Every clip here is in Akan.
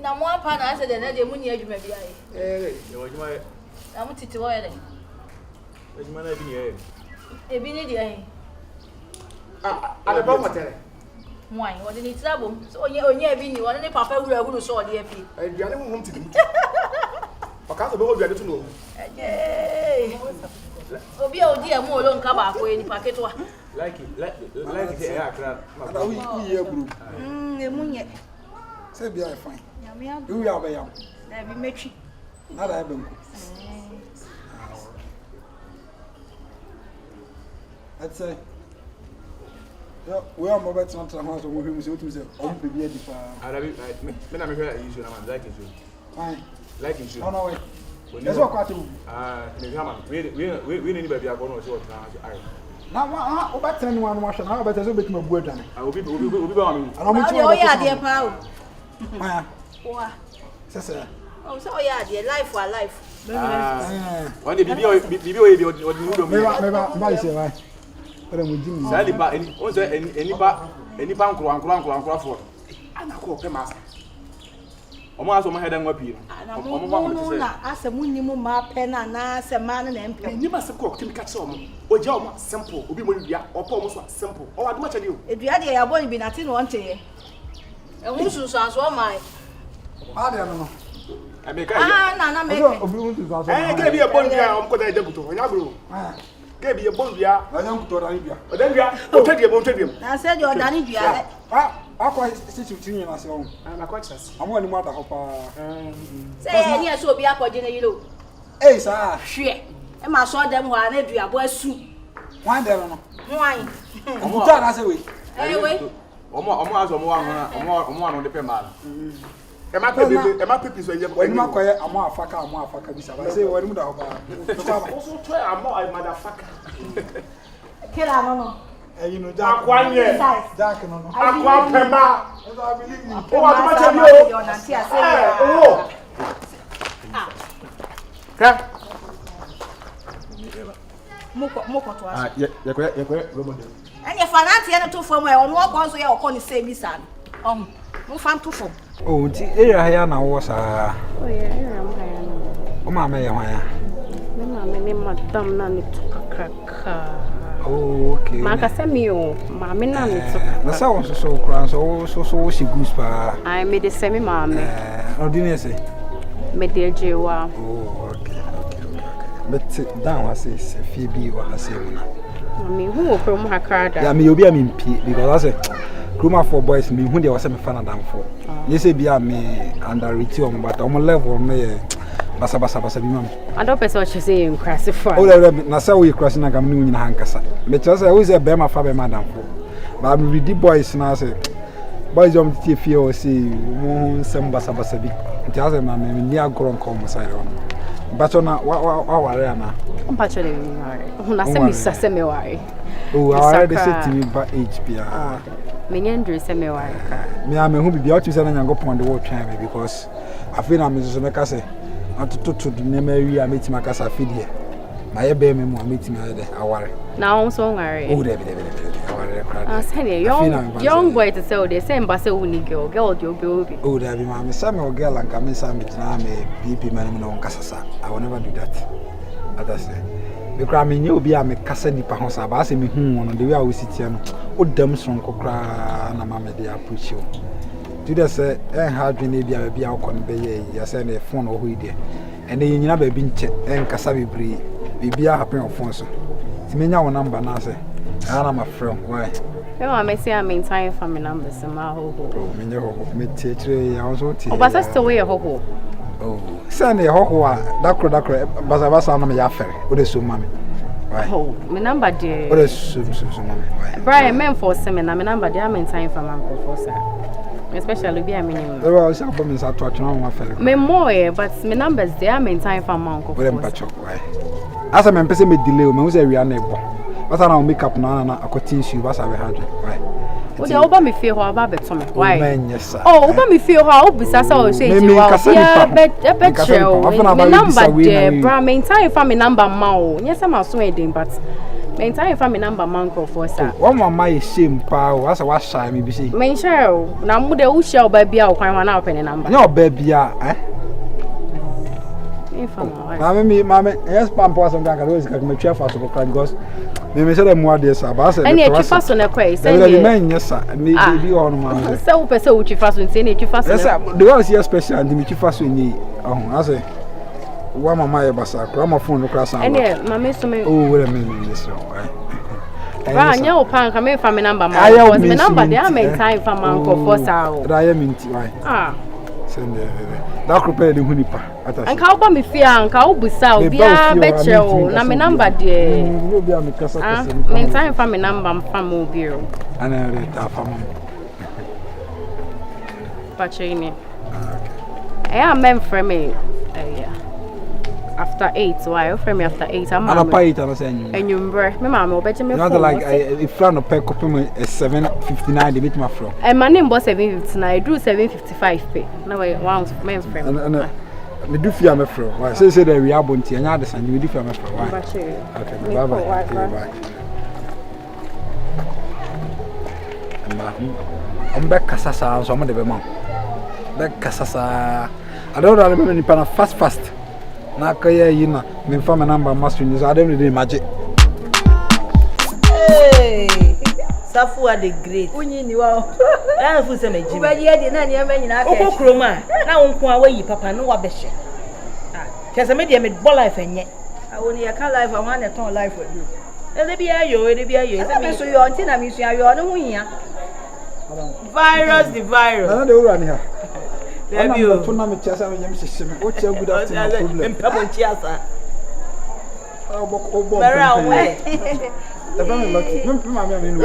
Na mo apa na ase de na de mu ni adwuma bia ye wajuma na mu titi wo ye de wajuma na bi ye ebi ni de ahin ade ba motere why wo de ni trabom so onye ebi ni wo ne papa wura huru so de afi aduane ho tidi paka so be ho aduane to no obi a odi amu olo nka ba ko ni paketo like say akra ada we ye group emunye say be fine nyame adu you ya be yam na bi metwi na da be nko I'd say we are more better not to house of him so to say on be be fa arabi me na me hwe issue na man like issue fine like issue no no way let's walk out me hama we ni ba bia ko no so na ai na wa o better ni wan wa na o better so betima bu aduane obi ba ma mi ana mo ti o ya de pa o aya wa sese o so o ya de life for life one bibi o bi o di nudo mi me ba say why para mo jimi sali ba eni o say eni ba nkro fo ana ko pe masa omo aso mo hedan wa pi omo ba mo say na asemu ni mu ma pe na asema na mpe ni ma se ko timi ka che omo o ja omo simple obi mo dua opo omo so simple o adu ma che de o edua de ya bo ni bi na ti no nte ye ehun sunsun aso mai ade no Ameka na me obi won tu so ke bi e bon bia om ko da jabuto onya bro ke bi e bon bia na nyam to da ni bia o da bia o tadie bon tadie na se de odani bia akwa situ tinye na se on na kwa chas amo ni mu ada ho pa se ni eso obi akọje na yilo eh sa hwe e ma so dem ho ana dua bo asu wan de no hwan omo ta na se we we omo aso omo wa omo no de pe mala e ma pepi so ye wani makoye amo afaka bisa ba say wani mu da ho pa also try amo I motherfucker kila no you know jack akwanye jack no akwa pema I believe you o wa ma che bi yo na ti ase o ka moko to aso ye robot anya fanati ya to fo mo e ono okọ nso ya okọ ni say mi san mo fan to fo oh ti area ya na wo sa oh yeah area am haya na o ma me ye hwan ya me ma me ni madam na ni tukakaka oh okay ma ka se mi o ma me na ni tukakaka na sa wo so kran so she goose pa ai me de se mi ma me ordinary say me de jewa oh okay but down was say fie bi wa ha say muna me hu o krom hakrada ya me obi am impie because I say Kroma for boys me hu dey was me fan adam for you say bia me underrate o but o level me basa bi mam ado person o say in classify o le na say we cross na gam no nyina hankasa me tell say we say be ma fa be madam for but me read boys na say boys om tie fie o say mo nsem basa bi tell say ma me ni agron come side on but na wa ware na on patch le mi ware na say mi sa me ware oh I already say to me ba age bia me nyandre say me ware ka me am hu bibia o tu say na nyangopon de wo twan me because I feel na me so me ka say atoto de na ma wi a metima ka sa fidie na ye be me mu a metima de aware na on so ngare oh de aware kra say young boy to say o de say mba say uni girl de obi oh de be ma me say me girl and me say me tina me pipi man no nkasasa I will never do that other say me kra me nye obi a me kasa nipa ho sa ba say me hu won de we a wo sitia no o dam son kokra na ma me de approach you do the say hard we bia akọ no be ye ya say na phone o hoide and then nyina ba bi nche kasa bebre bibia happen on phone so ti menya wo number na say ana ma friend why e wa me say I maintain family numbers ma ho menya ho me tiechire ya so ti o ba say we ho oh say na ho a dakro basa na me ya fere o de so mame why oh me number de o de so mame why Brian men for me na me number de I maintain for man for sir especially be a minimum. There was a woman that touch on my fellow. Me more, but my numbers they are maintain for monk. Why? As a man, person me delay, me was a real neighbor. But I don't make up now, I could teach you what I had. Why? Oh, they over me feel how about it, why? Yes, sir. Oh, over me feel how besides I was saying, yeah, but show. My number there, bra maintain for me number mao. Yes, I'm also waiting, but Maintain family number manko for sir. One mama is shame pa. What's a wash me be say. Main share. Na mu de ushia baby a kwan na open number. No baby eh. Mama, yes, Pampa, some guy always got me chair for to cry because me say them more this about say. And you fast on a quay. Say the men yes sir. Me be on man. So person uchi fast on say you fast. Yes sir. The one here special and me fast on ni. I say. Wa mama e basa. Grandma phone no class. And yeah, mama so me. Oh, wait a minute this one. Right, nya opan ka me family number man. Me number dey am time for man ko for sao. Da ya minti why. Ah. Send that prepare the hunipa. Anka wo ba me fia anka wo busa obi a be chewo na me number dey. No be am kasa kasa. Me time for me number fam obi o. Ana re ta fam. Pachini. Okay. I am for me. Yeah. After 8, why offer me after 8? I'm not pay it. I'm saying. And you remember, my mom will bet me. Not like if I no pay copy me 7.59, they beat my flow. And my name was 7.59. I drew 7.55 pay. Now I want men's friend. And me do fear me flow. Why? Say that we are bounty and other and you do fear me flow. Why? Okay. Bye bye. I'm back kasasa. So I'm the mom. Back kasasa. I don't remember any pana fast. Na kaya yina me fa me number master news I don't really imagine. Hey, Safu are the great. Unyi ni wa. Na fu se meji. Ubaji e de na ne ma nyina ka. Okokroma na wonko a wayi papa no wa behye. Ah, kese me de me bo life enye. Awoni ya ka life awon na ton life we do. Ele bi ayo, se me so yo nti na me so ayo no hu hia. Virus the virus. Na de ura ni ha. There you. Tuna me chasa me nyam sese me. What you good afternoon problem. Mpabo chiasa. Obo. Mara we. The family lucky. Mama me no.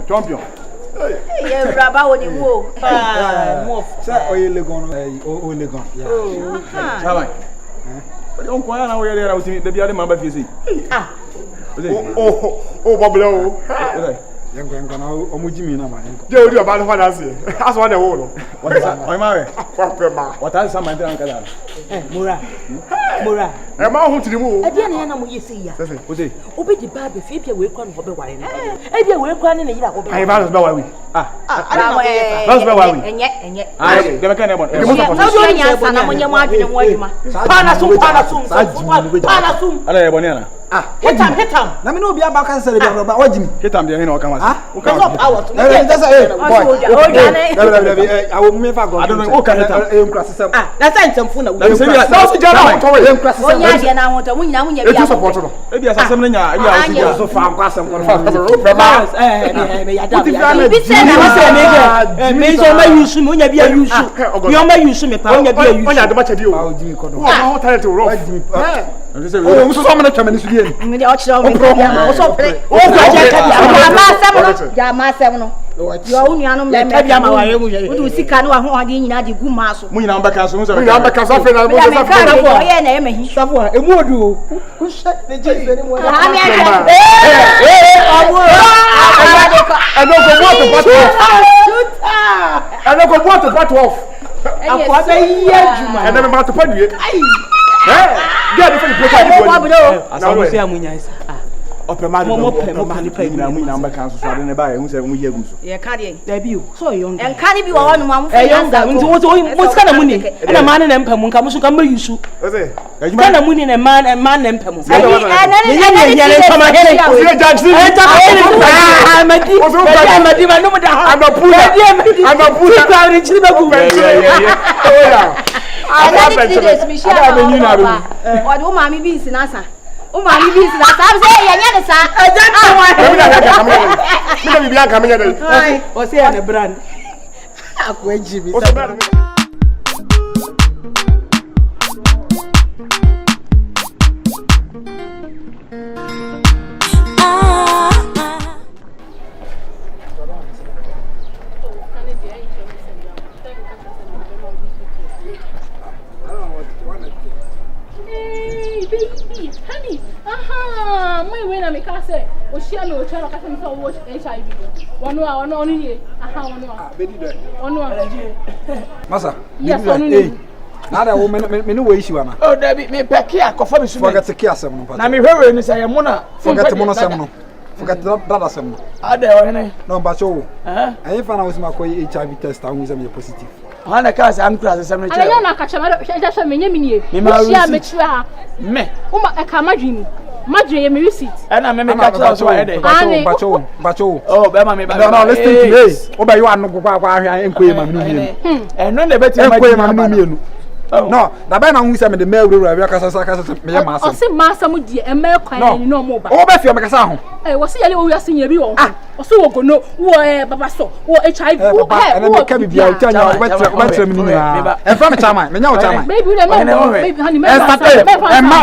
Champion. Hey, Braba woni wo. Ah, mo. Say Oyelegon, Olegon. Yeah. Chama. Don't go na we there out the bia de mamba fiesi. Ah. Oh, Bablo. Yanko na omujimi na ma yanko. Je ori oba no fa na se. Aso wa na wo no. What is that? Oi ma we. What is some man kada? Mura. E ma hu tiri mu o. E dia na na mo yesi ya. Sese, o se. Obi di ba be fi bia we kwa no be ware no. E bia we kwa ne yira go be. Ai ba ba wa wi. Ba ba wa wi. Enye. Ai, de be kan e bon. E mo support. Na do nya sana mo nya mo adwene mo adwuma. Pana sum. Ala e bon na. Hit him. Na me no bi aba kan sele bi aba wajimi. Hit am de hin o kan wa. O kan hours. That's a boy. I will never go. I don't know. Okay, that's a temple. That's a general. Oh, yeah, now want to win. Now, you have support. Maybe as a seminar, you are so far. You are only animal. Let me have a see can one in the good mass. We number castle. We number castle. Who shut the jail anymore? I don't go water bottle off. And then about to put you. Get it. Opema mo pay na mu na mbaka so ade ne ba e hu se mu yegum so ye ka de da bi o so young en ka ni bi wo no am e young nti wo sika na mu ni na man na mpam nka mo so ka ma yusu o se ka na mu ni na man na mpam e na sama hele o se judge ni amadi ma no mu da ha amapula ka ri chiri ba ku o do ma mi bi sinasa o ma mi bi sinasa say ye nya ne sa mi bi anka me nya dai o se ya ne brand akwa jibi Honey, my when I make us say, or she and no child can watch HIV. One only, one Masa, yes, Ada wo me no we issue ana. Oh David me peki akofo me sume. Forget the key asem no. Na me hwewe ni say ye mo na. Forget mo no sem no. Forget that asem no. Ada o hene. No ba cho. Ayi fa na wo sima ko HIV test and we say me positive. Ana ka say am kura asem no che. Ana na ka chama hwe me nya me nie. Shia me chira ha. Me. Uma e ka madwin. Madwe ye me receipt. Ana me catch us so head. Bacho. Oh, be ma me ba. No, listen to me. Oba you anu kwa ahwa enkoye ma me no le beti ma enkoye ma me no, da ba na hu se me de mail ro wi kasa me ya ma asem. O se ma asem die e ma kwan ni no mo ba. O ba fie me kasa ho. Wo se yale wo wi asen ya bi wo. O se wo gono wo baba so wo HIV wo wo ka bibia o tanya o ba tre me ni na. E fa me chama, me nya o chama. Baby le no baby honey me. E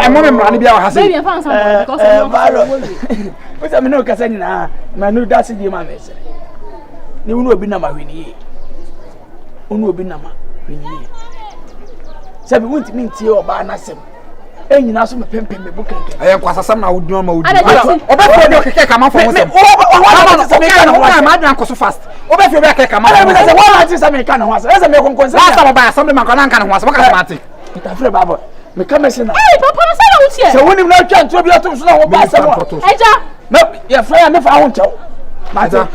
mo me mra ni bia o ha se. Baby e fa ansam because o se me no kasa ni na ma no da se die ma me se. Ni unu obi na ma hweni. Unu obi na ma hweni. Sabi won't mean tie oba na sem. Enyina so me pempem me bukenke. Ayen kwasasam na wodun ma wodun. Oba fi obi okeke ka ma fo mo sem. Oba ma dan koso fast. Oba fi obi okeke ka ma. Me say one anti say me kan ho asa. Ese me konkon say. Last time ba some man kan kan ho asa. Maka mate. Peter Fred baba. Me ka me say na. Hey papa na say na wutie. Se wonim na twa ntro bi atum so na wo ba asem. Eja. Me ye fra me fa ho nchew. Mata.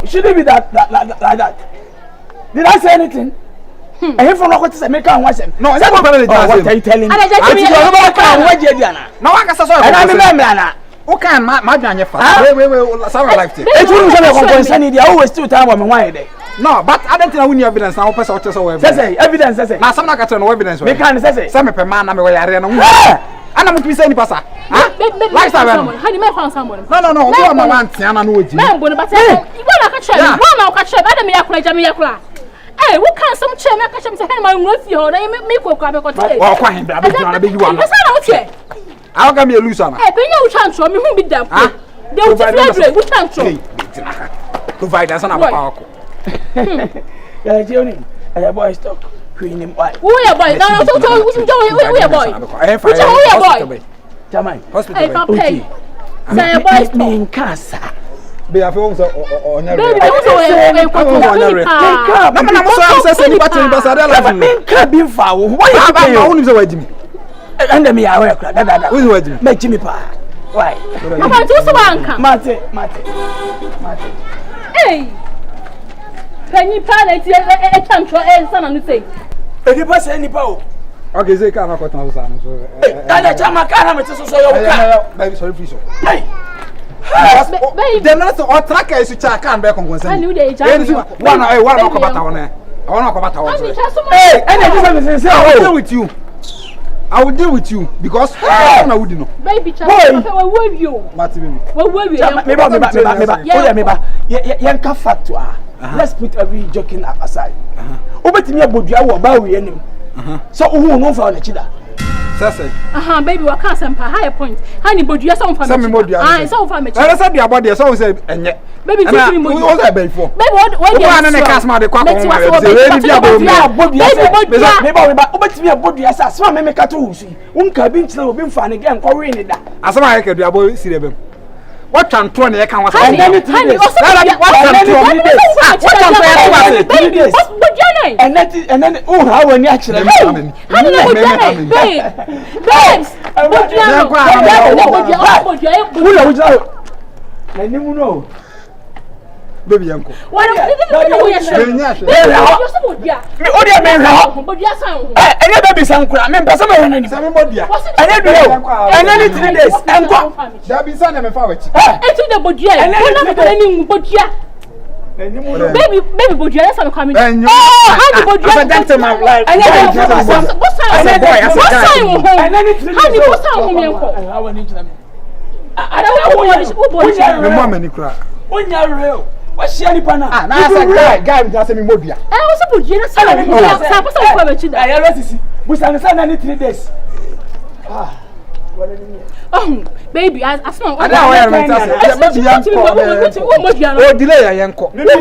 Shouldn't be that like that. Did I say anything? I from what to make one wasn't. No, what are you telling me? No, I guess I remember. Okay, my Janya sound like it. It wouldn't be always 2 times on one day. No, but I don't know evidence now. Evidence, now some like no evidence. We can't say some per man. I'm not be saying passa. Like someone. Honey, me found someone. No, my man, Tiana, no, you want to catch one now catch up. I don't me a hey, what can some chair catch him to hand my with you? They make me grab a hotel. Well, quite him, I'll give me a loose on. Hey, you chance for me who be them. They will tell we can't show. Provide us an hour. Yeah, Johnny, a boy stock. Queen him white. Who are boy? No, we are boy. I boy. Jamai, hospital. Say a boy in casa. Be a phone or never. And me away that make Jimmy pa. Why? Mate. Hey. Penny planet a chance and son and say. If you pass any power. Okay, they can't cut on so. That chama can't so baby sorry please. Hey. The last or tracker is to check and back on one. I knew they one I want to come hey, I will with you. I will deal with you because I wouldn't know. Baby, where were you? Where were you? Yanka factor. Let's put every joking aside. Obetimi abodua wo ba we anim. So who no for the chida. Baby, what can't some higher point. Honey, bodua some for me. I saw for me. I said the about the so say enye. Baby, what was that before? Baby, what you want to cast my the quack. Obetimi abodua sa so me ka to usi. Unka bi nchire obi mfa ne gen ko we ni da. Asama I ka dua boy sirebe. What can 20 years can was honey, what can and then oh how when you actually baby uncle. What baby, but you are coming. What's she any pana? That's a guy with me mobia. I also put you any 3 days. Oh, baby, I smell. I don't delay yanko. That's